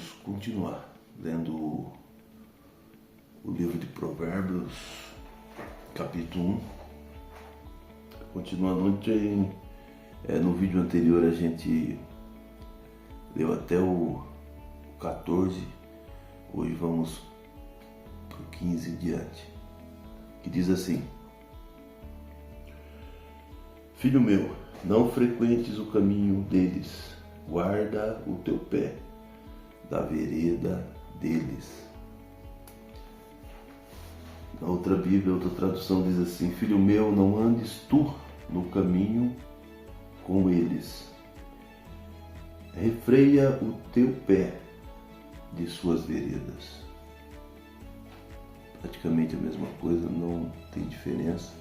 vamos continuar lendo o livro de Provérbios, capítulo 1. Continuando no vídeo anterior a gente leu até o 14, hoje vamos para o 15 em diante, que diz assim: Filho meu, não frequentes o caminho deles, guarda o teu pé da vereda deles. Na outra Bíblia, outra tradução diz assim: Filho meu, não andes tu no caminho com eles, refreia o teu pé de suas veredas. Praticamente a mesma coisa, não tem diferença.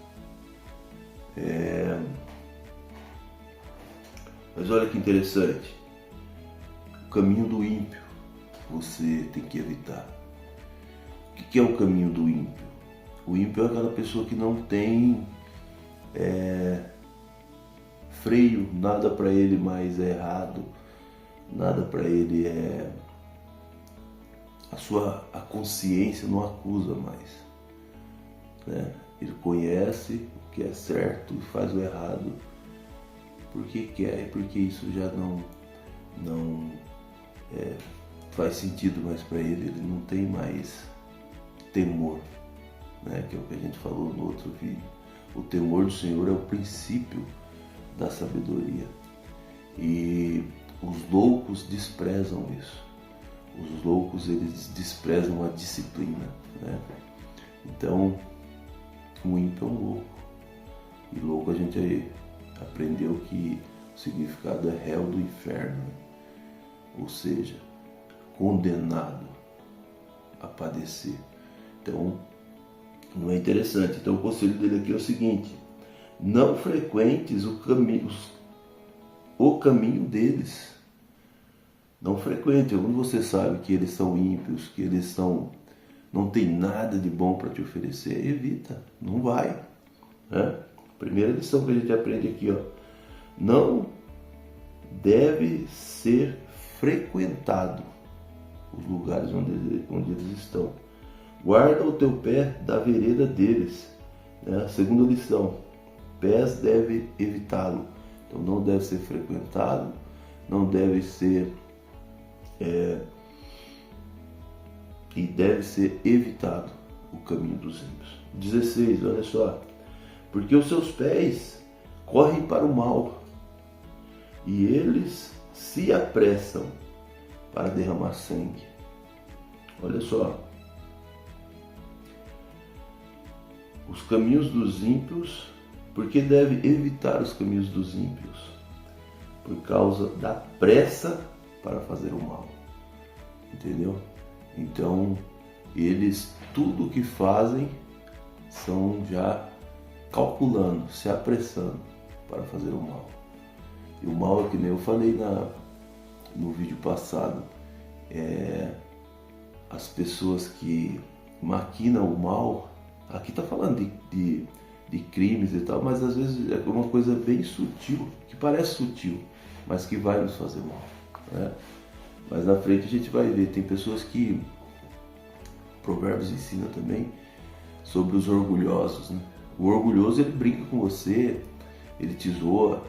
Mas olha que interessante, o caminho do ímpio você tem que evitar. O que é o caminho do ímpio? O ímpio é aquela pessoa que não tem freio, nada para ele mais é errado, nada para ele a consciência não acusa mais, né? Ele conhece o que é certo e faz o errado porque quer e porque isso já não faz sentido mais para ele. Ele não tem mais temor, né? Que é o que a gente falou no outro vídeo. O temor do Senhor é o princípio da sabedoria, e os loucos desprezam isso. Os loucos, eles desprezam a disciplina, né? Então, o ímpio é um louco, e louco a gente aí aprendeu que o significado é réu do inferno, ou seja, condenado a padecer. Então, não é interessante. Então, o conselho dele aqui é o seguinte: não frequentes o caminho deles. Não frequente. Quando você sabe que eles são ímpios, que eles não tem nada de bom para te oferecer, evita, não vai, né? Primeira lição que a gente aprende aqui, não deve ser frequentado os lugares onde eles estão. Guarda o teu pé da vereda deles, né? A segunda lição: pés deve evitá-lo. Então não deve ser frequentado, não deve ser e deve ser evitado o caminho dos ímpios. 16, olha só: porque os seus pés correm para o mal e eles se apressam para derramar sangue. Olha só, os caminhos dos ímpios, porque deve evitar os caminhos dos ímpios? Por causa da pressa para fazer o mal, entendeu? Então, eles, tudo que fazem, são já calculando, se apressando para fazer o mal. E o mal é que nem eu falei no vídeo passado, as pessoas que maquinam o mal. Aqui está falando de crimes e tal, mas às vezes é uma coisa bem sutil, que parece sutil, mas que vai nos fazer mal, né? Mas na frente a gente vai ver, tem pessoas que Provérbios ensina também sobre os orgulhosos, né? O orgulhoso, ele brinca com você, ele te zoa,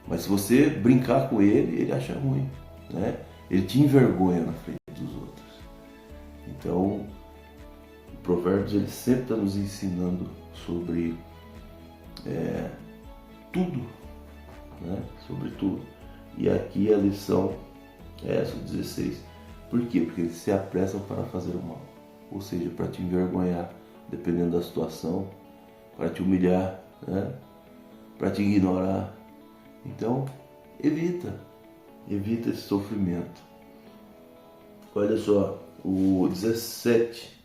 mas se você brincar com ele, ele acha ruim, né? Ele te envergonha na frente dos outros. Então, o Provérbios, ele sempre está nos ensinando sobre tudo, né? Sobre tudo. E aqui a lição é essa, 16. Por quê? Porque eles se apressam para fazer o mal, ou seja, para te envergonhar, dependendo da situação, para te humilhar, né? Para te ignorar. Então, evita esse sofrimento. Olha só, o 17,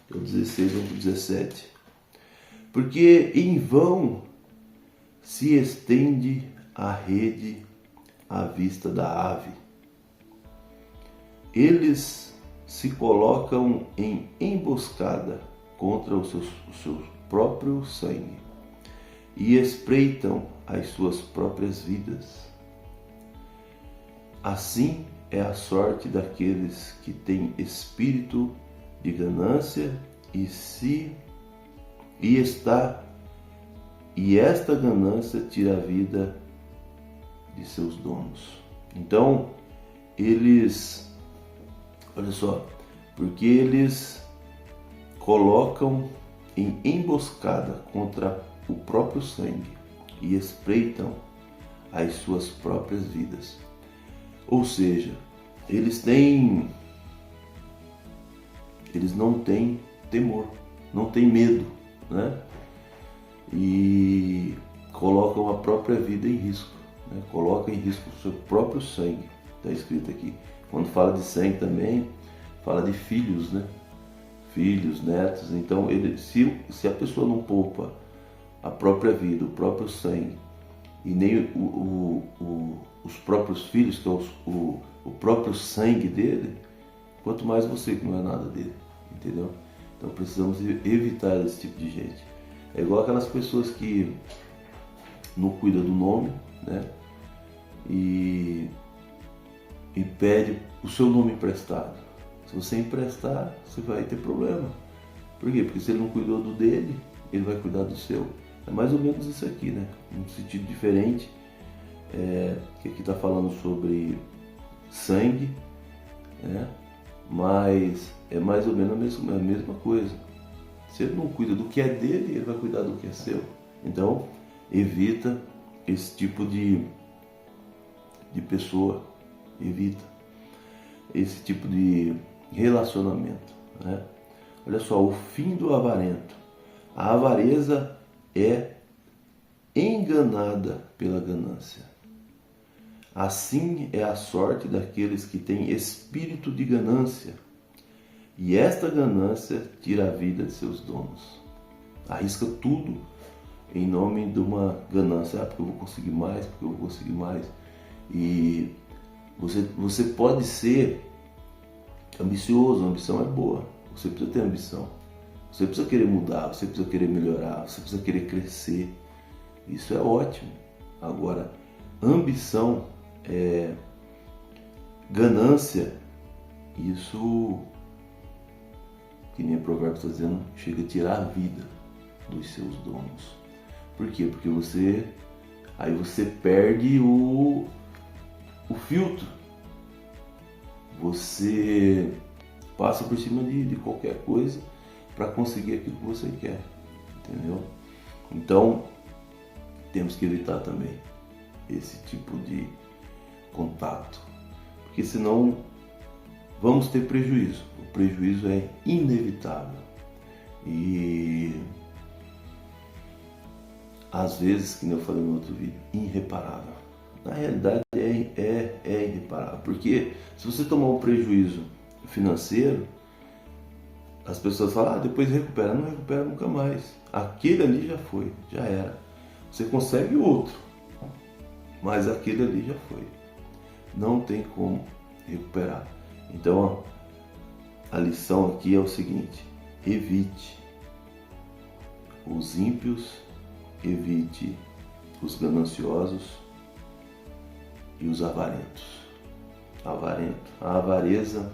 o 16 ou o 17. Porque em vão se estende a rede à vista da ave. Eles se colocam em emboscada contra o seu próprio sangue e espreitam as suas próprias vidas. Assim é a sorte daqueles que têm espírito de ganância e esta ganância tira a vida de seus donos. Então, olha só, porque eles colocam em emboscada contra o próprio sangue e espreitam as suas próprias vidas. Ou seja, eles não têm temor, não têm medo, né? E colocam a própria vida em risco, né? Colocam em risco o seu próprio sangue. Está escrito aqui. Quando fala de sangue também, fala de filhos, né? Filhos, netos. Então, se a pessoa não poupa a própria vida, o próprio sangue, e nem os próprios filhos, que é o próprio sangue dele, quanto mais você que não é nada dele, entendeu? Então precisamos evitar esse tipo de gente. É igual aquelas pessoas que não cuidam do nome, né? E pede o seu nome emprestado. Se você emprestar, você vai ter problema. Por quê? Porque se ele não cuidou do dele, ele vai cuidar do seu. É mais ou menos isso aqui, né? Um sentido diferente, que aqui está falando sobre sangue, né? Mas é mais ou menos a mesma coisa. Se ele não cuida do que é dele, ele vai cuidar do que é seu. Então, evita esse tipo de pessoa, evita esse tipo de relacionamento, né? Olha só, o fim do avarento. A avareza é enganada pela ganância. Assim é a sorte daqueles que têm espírito de ganância, e esta ganância tira a vida de seus donos. Arrisca tudo em nome de uma ganância. Porque eu vou conseguir mais, porque eu vou conseguir mais. E você pode ser ambicioso, a ambição é boa. Você precisa ter ambição. Você precisa querer mudar, você precisa querer melhorar, você precisa querer crescer. Isso é ótimo. Agora, ambição, ganância, isso, que nem o provérbio está dizendo, chega a tirar a vida dos seus donos. Por quê? Porque aí você perde o filtro. Você passa por cima de qualquer coisa para conseguir aquilo que você quer, entendeu? Então, temos que evitar também esse tipo de contato, porque senão vamos ter prejuízo. O prejuízo é inevitável e às vezes, como eu falei no outro vídeo, irreparável. Na realidade é irreparável, porque se você tomar um prejuízo financeiro, as pessoas falam, depois recupera. Não recupera nunca mais. Aquele ali já foi, já era. Você consegue outro, mas aquele ali já foi. Não tem como recuperar. Então, a lição aqui é o seguinte: evite os ímpios, evite os gananciosos e os avarentos. A avareza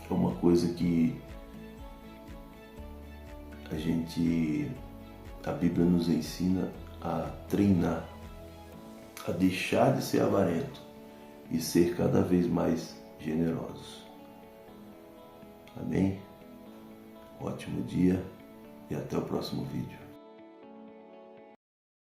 é uma coisa que a Bíblia nos ensina a treinar, a deixar de ser avarento e ser cada vez mais generosos. Amém? Ótimo dia e até o próximo vídeo.